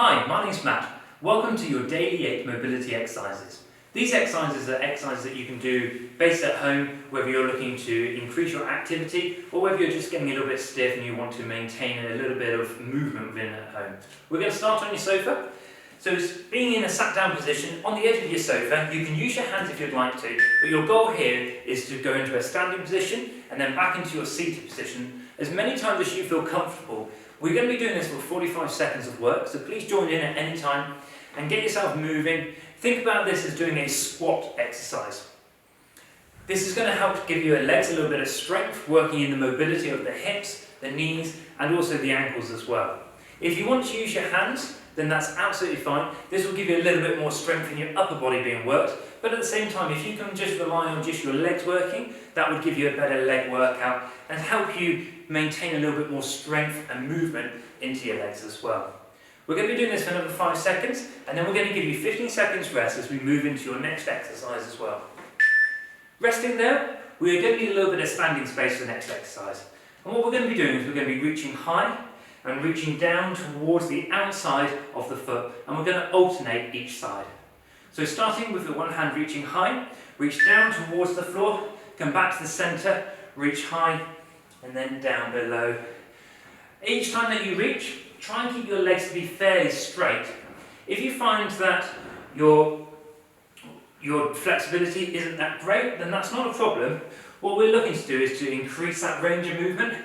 Hi, my name's Matt. Welcome to your Daily 8 Mobility Exercises. These exercises are exercises that you can do based at home, whether you're looking to increase your activity or whether you're just getting a little bit stiff and you want to maintain a little bit of movement within at home. We're going to start on your sofa. So it's being in a sat down position on the edge of your sofa. You can use your hands if you'd like to, but your goal here is to go into a standing position and then back into your seated position as many times as you feel comfortable. We're going to be doing this for 45 seconds of work, so please join in at any time and get yourself moving. Think about this as doing a squat exercise. This is going to help give your legs a little bit of strength, working in the mobility of the hips, the knees, and also the ankles as well. If you want to use your hands, then that's absolutely fine. This will give you a little bit more strength in your upper body being worked, but at the same time, if you can just rely on just your legs working, that would give you a better leg workout and help you maintain a little bit more strength and movement into your legs as well. We're going to be doing this for another 5 seconds, and then we're going to give you 15 seconds rest as we move into your next exercise as well. Resting there, we're going to need a little bit of standing space for the next exercise. And what we're going to be doing is we're going to be reaching high and reaching down towards the outside of the foot, and we're going to alternate each side. So starting with the one hand reaching high, reach down towards the floor, come back to the centre, reach high, and then down below. Each time that you reach, try and keep your legs to be fairly straight. If you find that your flexibility isn't that great, then that's not a problem. What we're looking to do is to increase that range of movement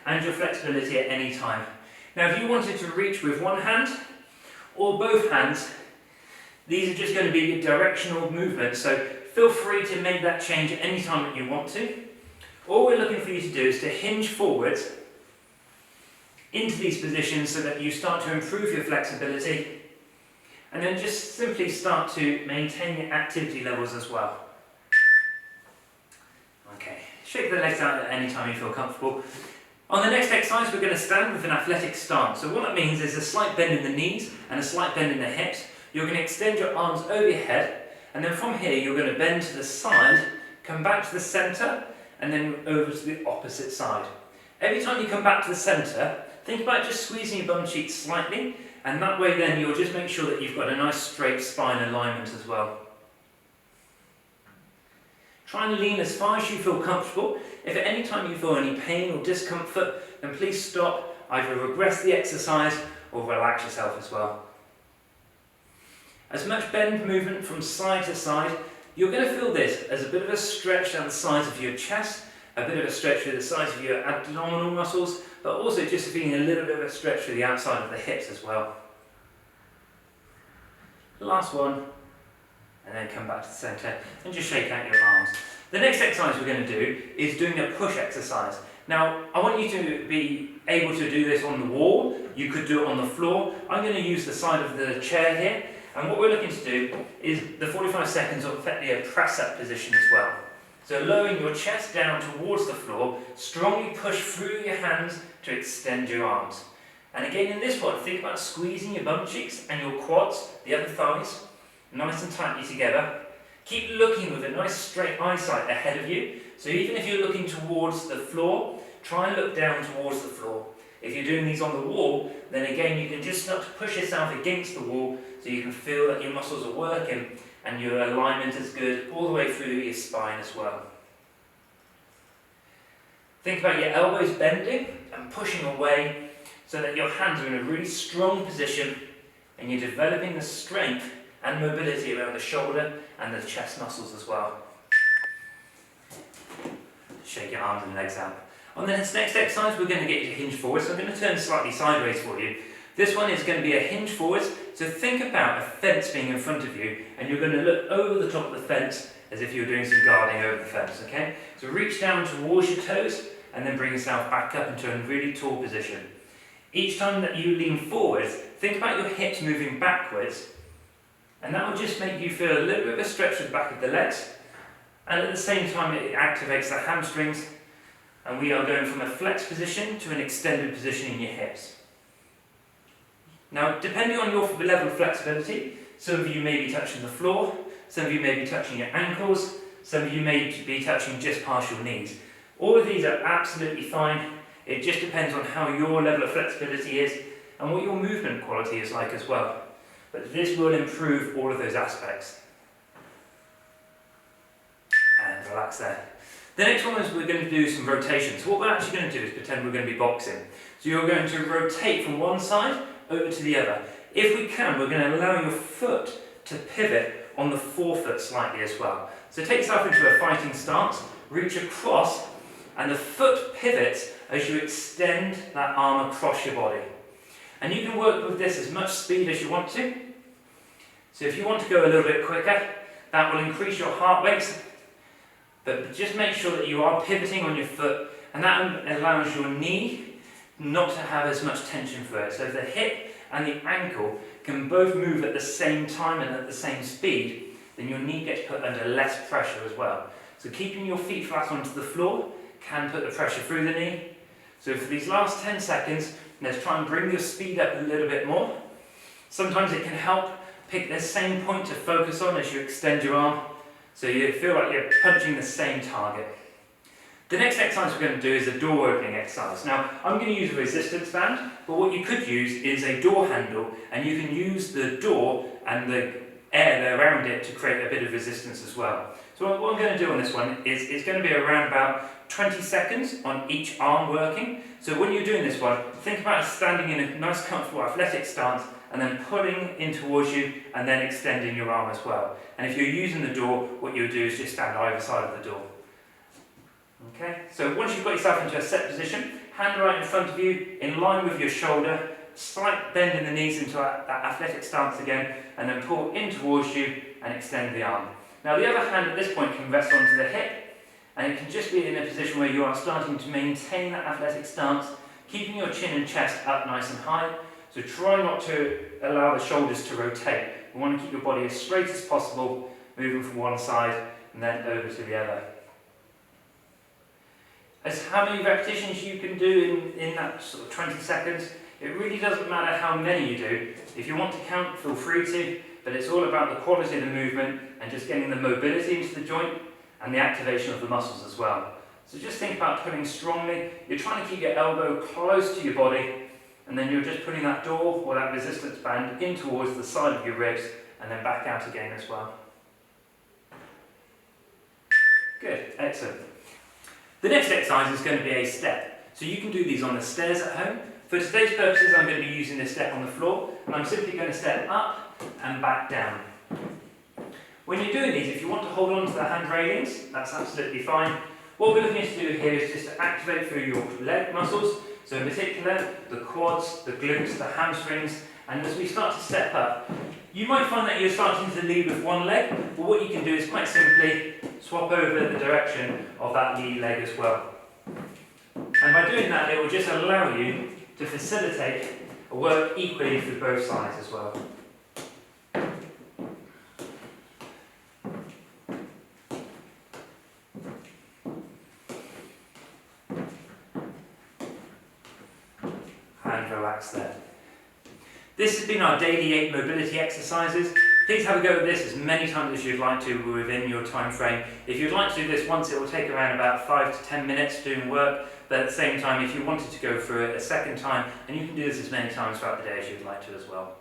and your flexibility at any time. Now, if you wanted to reach with one hand or both hands, these are just going to be directional movements, so feel free to make that change at any time that you want to. All we're looking for you to do is to hinge forwards into these positions so that you start to improve your flexibility, and then just simply start to maintain your activity levels as well. Okay, shake the legs out at any time you feel comfortable. On the next exercise, we're going to stand with an athletic stance. So what that means is a slight bend in the knees and a slight bend in the hips. You're going to extend your arms over your head, and then from here you're going to bend to the side, come back to the centre, and then over to the opposite side. Every time you come back to the centre, think about just squeezing your bum cheeks slightly, and that way then you'll just make sure that you've got a nice straight spine alignment as well. Try and lean as far as you feel comfortable. If at any time you feel any pain or discomfort, then please stop, either regress the exercise or relax yourself as well. As much bend movement from side to side, you're going to feel this as a bit of a stretch down the sides of your chest, a bit of a stretch through the sides of your abdominal muscles, but also just feeling a little bit of a stretch through the outside of the hips as well. Last one, and then come back to the centre and just shake out your arms. The next exercise we're going to do is doing a push exercise. Now, I want you to be able to do this on the wall. You could do it on the floor. I'm going to use the side of the chair here, and what we're looking to do is the 45 seconds of effectively a press-up position as well. So lowering your chest down towards the floor, strongly push through your hands to extend your arms. And again in this one, think about squeezing your bum cheeks and your quads, the other thighs, nice and tightly together. Keep looking with a nice straight eyesight ahead of you. So even if you're looking towards the floor, try and look down towards the floor. If you're doing these on the wall, then again you can just start to push yourself against the wall so you can feel that your muscles are working and your alignment is good all the way through your spine as well. Think about your elbows bending and pushing away so that your hands are in a really strong position and you're developing the strength and mobility around the shoulder and the chest muscles as well. Shake your arms and legs out. On this next exercise, we're going to get you to hinge forwards. So I'm going to turn slightly sideways for you. This one is going to be a hinge forwards. So think about a fence being in front of you, and you're going to look over the top of the fence as if you were doing some guarding over the fence, okay? So reach down towards your toes, and then bring yourself back up into a really tall position. Each time that you lean forwards, think about your hips moving backwards, and that will just make you feel a little bit of a stretch at the back of the legs, and at the same time it activates the hamstrings, and we are going from a flex position to an extended position in your hips. Now, depending on your level of flexibility, some of you may be touching the floor, some of you may be touching your ankles, some of you may be touching just past your knees. All of these are absolutely fine. It just depends on how your level of flexibility is and what your movement quality is like as well. But this will improve all of those aspects. And relax there. The next one is we're going to do some rotation. So what we're actually going to do is pretend we're going to be boxing. So you're going to rotate from one side over to the other. If we can, we're going to allow your foot to pivot on the forefoot slightly as well. So take yourself into a fighting stance, reach across, and the foot pivots as you extend that arm across your body. And you can work with this as much speed as you want to. So if you want to go a little bit quicker, that will increase your heart rate. But just make sure that you are pivoting on your foot, and that allows your knee not to have as much tension for it. So the hip and the ankle can both move at the same time and at the same speed, then your knee gets put under less pressure as well. So keeping your feet flat onto the floor can put the pressure through the knee. So for these last 10 seconds, let's try and bring your speed up a little bit more. Sometimes it can help pick the same point to focus on as you extend your arm, so you feel like you're punching the same target. The next exercise we're going to do is a door opening exercise. Now, I'm going to use a resistance band, but what you could use is a door handle, and you can use the door and the air around it to create a bit of resistance as well. So what I'm going to do on this one is it's going to be around about 20 seconds on each arm working. So when you're doing this one, think about standing in a nice comfortable athletic stance and then pulling in towards you and then extending your arm as well. And if you're using the door, what you'll do is just stand either side of the door. Okay, so once you've got yourself into a set position, hand right in front of you, in line with your shoulder, slight bend in the knees into that athletic stance again, and then pull in towards you and extend the arm. Now the other hand at this point can rest onto the hip, and it can just be in a position where you are starting to maintain that athletic stance, keeping your chin and chest up nice and high. So try not to allow the shoulders to rotate. You want to keep your body as straight as possible, moving from one side and then over to the other. As how many repetitions you can do in that sort of 20 seconds, it really doesn't matter how many you do. If you want to count, feel free to, but it's all about the quality of the movement and just getting the mobility into the joint and the activation of the muscles as well. So just think about pulling strongly. You're trying to keep your elbow close to your body, and then you're just putting that door or that resistance band in towards the side of your ribs and then back out again as well. Good, excellent. The next exercise is going to be a step. So you can do these on the stairs at home. For today's purposes, I'm going to be using this step on the floor, and I'm simply going to step up and back down. When you're doing these, if you want to hold on to the hand railings, that's absolutely fine. What we're looking to do here is just to activate through your leg muscles, so in particular, the quads, the glutes, the hamstrings, and as we start to step up, you might find that you're starting to lead with one leg, but what you can do is quite simply swap over the direction of that lead leg as well. And by doing that, it will just allow you to facilitate a work equally for both sides as well. And relax there. This has been our daily 8 mobility exercises. Please have a go at this as many times as you'd like to within your time frame. If you'd like to do this once, it will take around about 5 to 10 minutes doing work, but at the same time, if you wanted to go through it a second time, and you can do this as many times throughout the day as you'd like to as well.